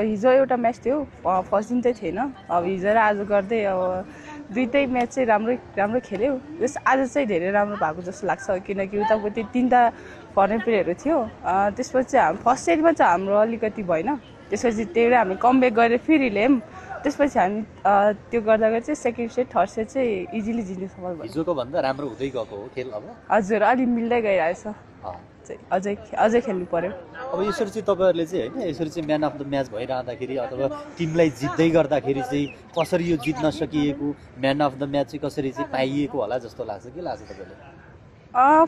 हिजो एउटा म्याच थियो, फर्स्ट दिन चाहिँ थिएन। अब हिजो र आज गर्दै अब दुईटै म्याच चाहिँ राम्रो खेल्यो। आज चाहिँ धेरै राम्रो भएको जस्तो लाग्छ, किनकि उतापट्टि 3टा फरेन प्लेयरहरू थियो। त्यसपछि फर्स्ट सेटमा चाहिँ हाम्रो अलिकति भएन, त्यसपछि त्यही हामी कमब्याक गरेर फेरि ल्यायौँ। त्यसपछि हामी त्यो गर्दा चाहिँ सेकेन्ड सेट थर्ड सेट चाहिँ इजिली जित्न सफल भयो। हिजोको भन्दा राम्रो हुँदै गएको हो खेल अब? हजुर, अलि मिल्दै गइरहेछ, अझै खेल्नु पर्यो। अब यसरी चाहिँ तपाईँहरूले चाहिँ होइन, यसरी चाहिँ म्यान अफ द म्याच भइरहँदाखेरि अथवा टिमलाई जित्दै गर्दाखेरि चाहिँ कसरी यो जित्न सकिएको, म्यान अफ द म्याच चाहिँ कसरी चाहिँ पाइएको होला जस्तो लाग्छ? के लाग्छ तपाईँले?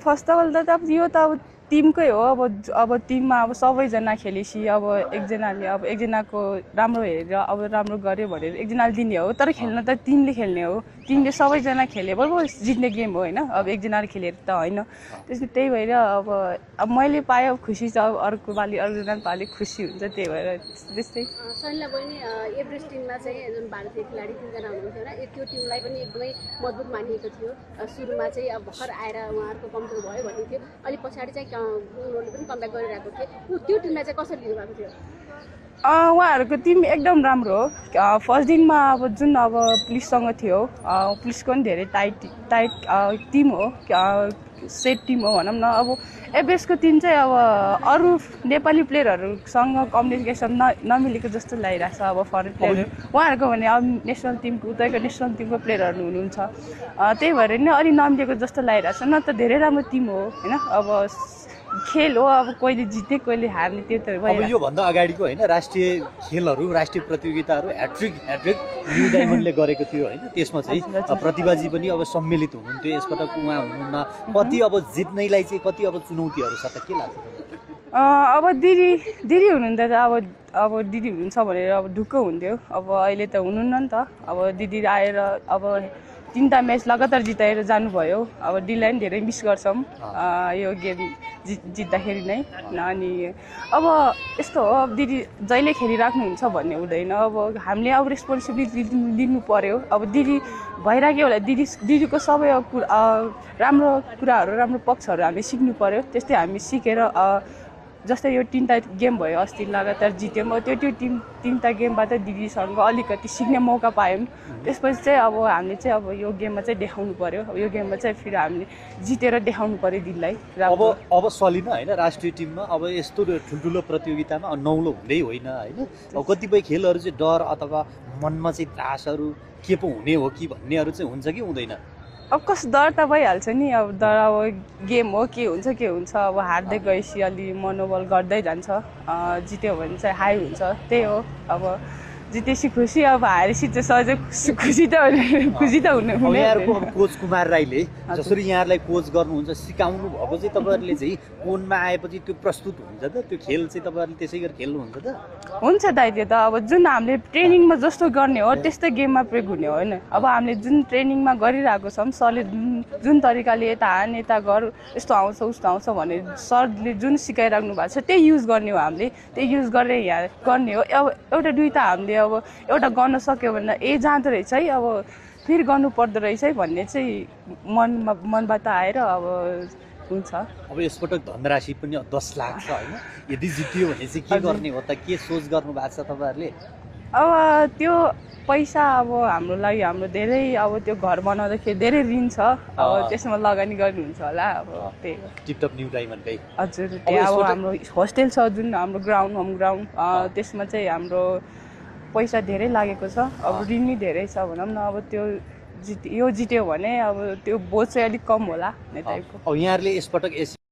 फर्स्ट अफ अल त यो त अब टिमकै हो। अब टिममा अब सबैजना खेलेपछि अब एकजनाको राम्रो हेरेर अब राम्रो गर्यो भनेर एकजनाले दिने हो, तर खेल्न त टिमले खेल्ने हो। टिमले सबैजना खेले बरु जित्ने गेम हो होइन, अब एकजनाले खेलेर त होइन। त्यही भएर अब मैले पाएँ खुसी छ, अब अर्कोजनाले पाले खुसी हुन्छ, त्यही भएर त्यस्तै। सनिला बहिनी, एभरेस्ट टिममा चाहिँ जुन भारतीय खेलाडी 3जना हुनुहुन्थ्यो होइन, त्यो टिमलाई पनि एकदमै मजबुत मानिएको थियो। सुरुमा चाहिँ अब भर्खर आएर उहाँहरूको कमजोर भयो भन्ने थियो, अलिक पछाडि चाहिँ उनीहरूले पनि कमब्याक गरिरहेको थियो। त्यो टिमलाई चाहिँ कसरी लिनुभएको थियो? उहाँहरूको टिम एकदम राम्रो हो। फर्स्ट दिनमा अब जुन अब पुलिससँग थियो, पुलिसको पनि धेरै टाइट टिम हो, सेट टिम हो भनौँ न। अब एभरेस्टको टिम चाहिँ अब अरू नेपाली प्लेयरहरूसँग कम्युनिकेसन नमिलेको जस्तो लागिरहेछ। अब फरेन प्लेयरहरू उहाँहरूको भने अब नेसनल टिमको उतैको नेसनल टिमको प्लेयरहरू हुनुहुन्छ, त्यही भएर नै अलि नमिलेको जस्तो लागिरहेछ। न त धेरै राम्रो टिम हो होइन, अब खेल हो, अब कहिले जित्ने कहिले हार्ने त्यो त भयो। अब योभन्दा अगाडिको होइन राष्ट्रिय खेलहरू, राष्ट्रिय प्रतियोगिताहरू ह्याट्रिक न्यू डायमन्डले गरेको थियो होइन, त्यसमा चाहिँ प्रतिभाजी पनि अब सम्मिलित हुनुहुन्थ्यो। यसपटक उहाँ हुनुहुन्न, कति अब जित्नैलाई चाहिँ कति अब चुनौतीहरू छ त? के लाग्छ? अब दिदी हुनुहुन्थ्यो त अब दिदी हुनुहुन्छ भनेर अब ढुक्क हुन्थ्यो। अब अहिले त हुनुहुन्न नि त। अब दिदी आएर अब 3टा म्याच लगातार जिताएर जानुभयो। अब दिदीलाई पनि धेरै मिस गर्छौँ यो गेम जित्दाखेरि नै। अनि अब यस्तो हो, अब दिदी जहिले खेलिराख्नुहुन्छ भन्ने हुँदैन। अब हामीले अब रेस्पोन्सिबिलिटी लिनु पर्यो। अब दिदी भइराख्यो होला, दिदीको सबै राम्रो कुराहरू, राम्रो पक्षहरू हामी सिक्नु पर्यो। त्यस्तै हामी सिकेर जस्तै यो 3टा गेम भयो अस्ति लगातार जित्यौँ, त्यो 3टा गेमबाट दिदीसँग अलिकति सिक्ने मौका पायौँ। त्यसपछि चाहिँ अब हामीले चाहिँ अब यो गेममा चाहिँ देखाउनु पर्यो। अब यो गेममा चाहिँ फेरि हामीले जितेर देखाउनु पर्यो दिदीलाई। अब सलिन होइन राष्ट्रिय टिममा, अब यस्तो ठुल्ठुलो प्रतियोगितामा नौलो हुँदै होइन होइन। अब कतिपय खेलहरू चाहिँ डर अथवा मनमा चाहिँ त्रासहरू के पो हुने हो कि भन्नेहरू चाहिँ हुन्छ कि हुँदैन? अब कस्तो डर त भइहाल्छ नि। अब डर अब गेम हो, के हुन्छ। अब हार्दै गएपछि अलि मनोबल गर्दै जान्छ। जित्यो भने चाहिँ हाई हुन्छ, त्यही हो। अब जितेपछि खुसी, अब हारेपछि चाहिँ सहजै खुसी त हुने। यहाँहरूको कोच कुमार राईले जसरी यहाँहरूलाई कोच गर्नुहुन्छ, सिकाउनु भएको चाहिँ तपाईँहरूले चाहिँ कोनमा आएपछि त्यो प्रस्तुत हुन्छ त? त्यो खेल चाहिँ तपाईँहरूले त्यसै गरी खेल्नुहुन्छ त? हुन्छ दाइ, त्यो त अब जुन हामीले ट्रेनिङमा जस्तो गर्ने हो त्यस्तै गेममा प्रयोग हुने हो होइन। अब हामीले जुन ट्रेनिङमा गरिरहेको छौँ, सरले जुन तरिकाले यता हान यता गर, यस्तो आउँछ उस्तो आउँछ भनेर सरले जुन सिकाइराख्नु भएको छ त्यही युज गर्ने हो। हामीले त्यही युज गरेर यहाँ गर्ने हो। अब एउटा दुईवटा हामीले अब एउटा गर्न सक्यो भने जाँदो रहेछ है, अब फेरि गर्नु पर्दो रहेछ है भन्ने चाहिँ मनबाट आएर अब हुन्छ। अब यसपटक धनराशि पनि 10 लाख छ होइन, यदि जित्यो भने चाहिँ के गर्ने हो त? के सोच गर्नु भएको छ तपाईँहरूले? अब त्यो पैसा अब हाम्रो लागि हाम्रो धेरै अब त्यो घर बनाउँदाखेरि धेरै ऋण छ, अब त्यसमा लगानी गर्नुहुन्छ होला। अब त्यही हो टिपटप न्यू डायमन्डकै। हजुर, त्यहाँ अब हाम्रो होस्टेल छ जुन हाम्रो होम ग्राउन्ड, त्यसमा चाहिँ हाम्रो पैसा धेरै लागेको छ। अब ऋण नै धेरै छ भनौँ न। अब त्यो जित्यो भने अब त्यो बोझ चाहिँ अलिक कम होला भन्ने टाइपको। अब यहाँहरूले यसपटक